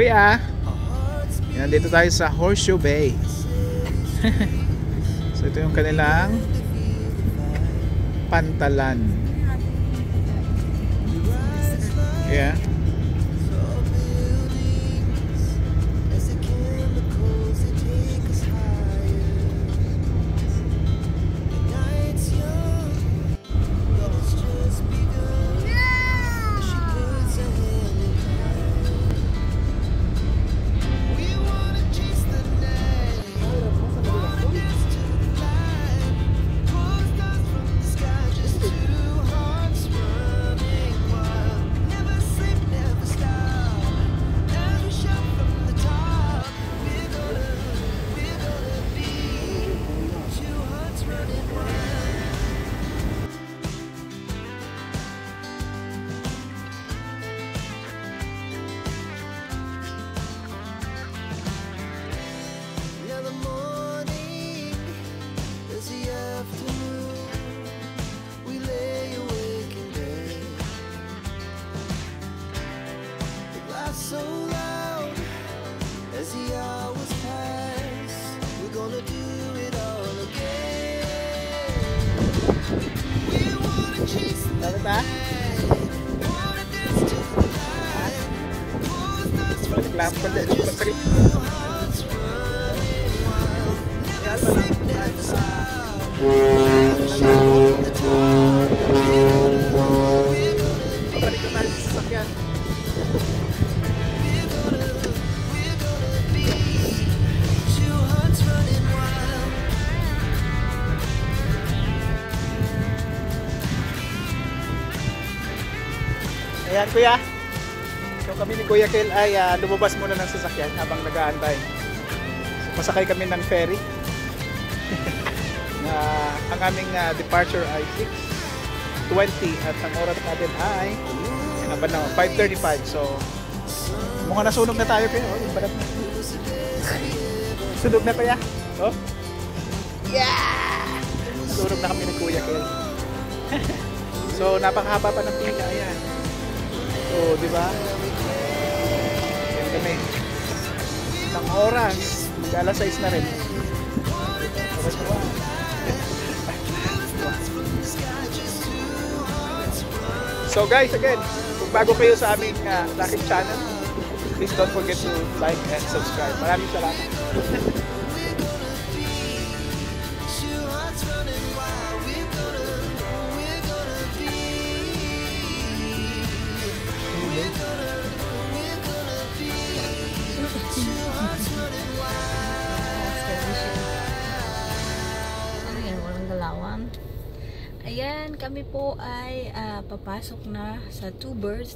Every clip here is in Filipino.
Kuya, yan, dito tayo sa Horseshoe Bay. So ito yung kanilang pantalan. Yeah. So loud as the hours pass, we're gonna do it all again. We wanna chase the night, wanna dance to the light, pulls us from the sky, two hearts running wild, never sleep, never stop, never show the top. We're gonna be Ayan kuya, so kami ni Kuya Kel ay lumabas muna ng sasakyan habang nag-aantay. So pasakay kami ng ferry. Na ang aming departure ay 6:20 at ang oras natin ay 5:35. So mukhang nasunog na tayo kuya. Oh, yung balat na. Sunog na kuya. Oh. Yeah! Nasunog na kami ni Kuya Kel. So napakahaba pa ng pila. Ayan. So, di ba? Yan kami. Isang oras. Mag-alas 6 na rin. Oras na ba? So guys, again, kung bago kayo sa aming aking channel, please don't forget to like and subscribe. Maraming salamat. Ayan, kami po ay papasok na sa Two Birds.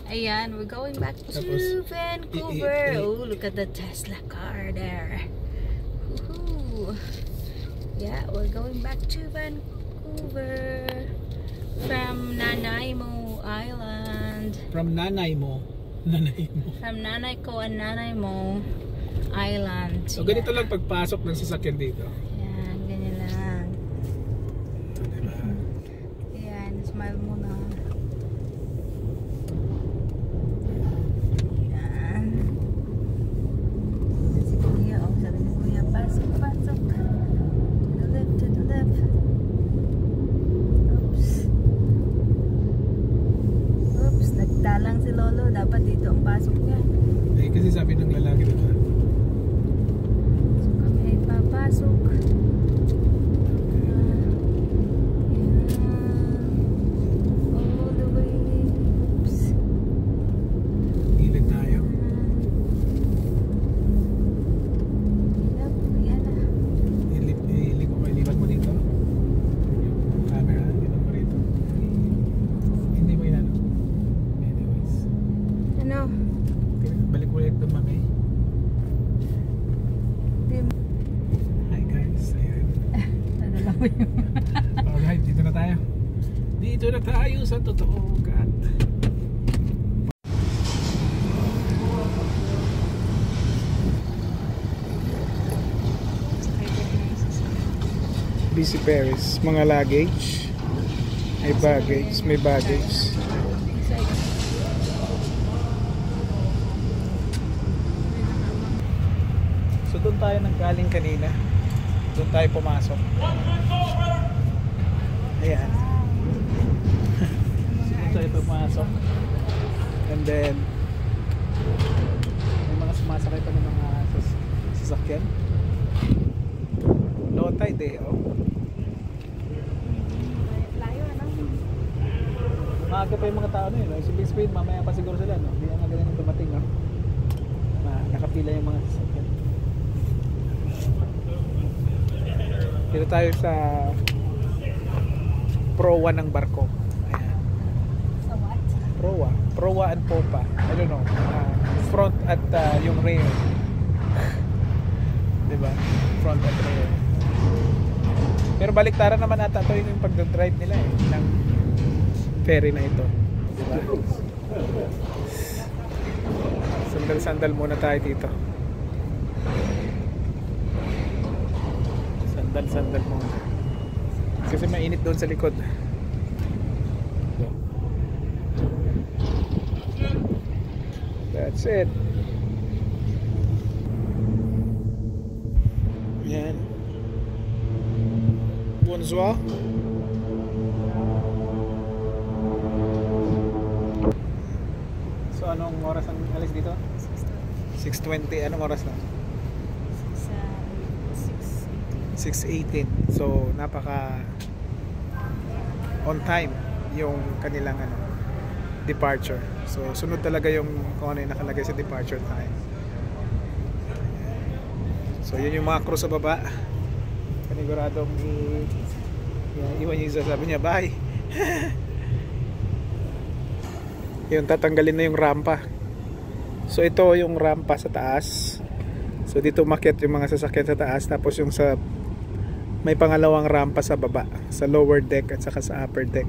Ayan, we're going back to Vancouver. Oh, look at the Tesla car there. Woohoo! Yeah, we're going back to Vancouver from Nanaimo Island. From Nanaimo. From Nanaimo and Nanaimo Island. So ganito lang pagpasok ng sasakyan dito. Smile muna. Yan. Si Kuya, oh, sabi ni Kuya, pasok, pasok. To the left, to the left. Oops. Oops, nagtalang si Lolo. Dapat dito ang pasok niya. Eh, kasi sabi ng lalaki dito. So kami ay papasok. Alright, dito na tayo. Dito na tayo sa totoong gat. BC Paris, mga luggage. May baggage, may baggage. tayo nanggaling kanina. Doon tayo pumasok. Ayan. Doon tayo pumasok. And then may mga sumasakay pa ng mga sasakyan. Low tide eh, oh. Maaga pa yung mga tao na yun, no? Si Big Speed, mamaya pa siguro sila, no? Hindi nga ganyan yung dumating, no? Nakapila yung mga sasakyan. Dito tayo sa proa ng barko. Ayan. So what? Proa and popa. I don't know. Front at yung rear. Diba? Front at rear. Pero baliktaran naman ata ito yung pag-drive nila eh, ng ferry na ito. Diba? Sandal-sandal muna tayo dito. Sandal muna. Kasi mainit doon sa likod. So, that's it. Yan. Bonsoir. So anong oras ang alis dito? 6:20. Anong oras na? 6:18. So napaka on time yung kanilang departure. So sunod talaga yung kung ano yung nakalagay sa departure time. So yun yung mga crew sa baba. Paniguradong iwan yung isa, sabi niya bye. Yung tatanggalin na yung rampa. So ito yung rampa sa taas. So dito umakyat yung mga sasakyan sa taas, tapos yung sa may pangalawang rampa sa baba, sa lower deck at saka sa upper deck.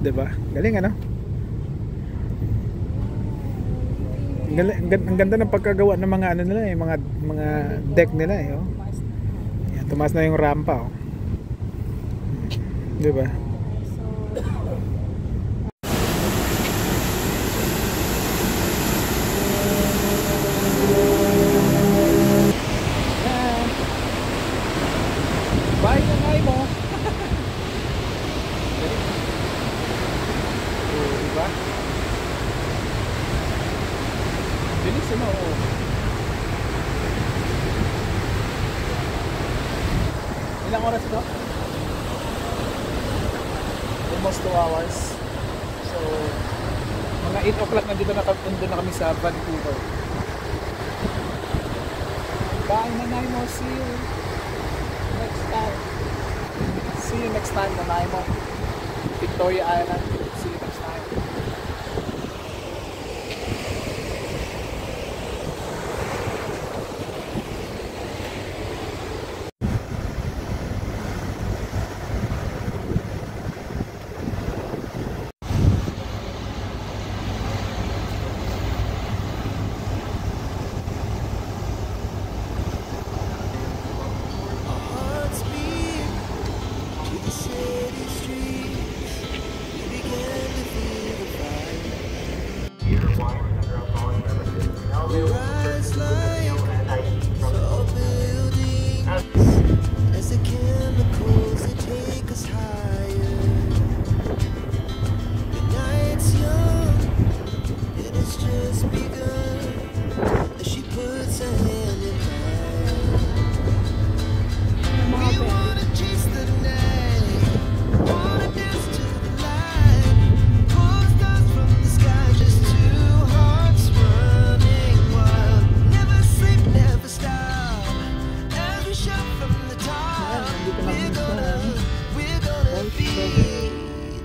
'Di ba? Galing ano? Ang ganda ng pagkagawa ng mga ano nila eh, mga deck nila eh, oh. Yan, tumaas na yung rampa, oh. 'Di ba? Bye na ngay mo. Oh, diba? Bilis mo. Ilang oras ito? Almost 2 hours. So, mga 8 o'clock nandito na kami sa Vancouver. Bye na ngay mo. See you next time. See you next time, Nanaimo. Victoria Island. See you next time. Hearts beat to the city streets. We began to feel the fire. We rise like tall buildings as the chemicals they take us higher. The night's young, it has just begun as she puts her hand in mine. We wanna chase the night, wanna dance to the light, pull stars from the sky, just two hearts running wild. Never sleep, never stop, as we shout from the top. We're gonna be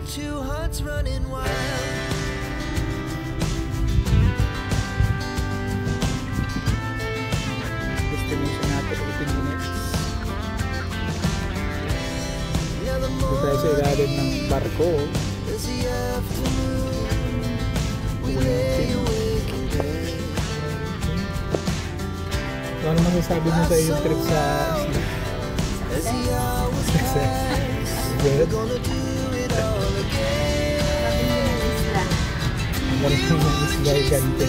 two hearts running wild. Destination natin 18 minutes. Now the Dito tayo sa ilalim ng barko. as the afternoon, we lay awake in bed. So, ano masasabi mo sa iyong trip sa isla? As the hours Success. pass, Good. gonna do it all again. Ang galing ng isla ay ganti.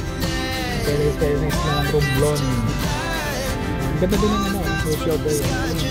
Pero tayo na isla ng Romblon. Ganda din ng ano, social day.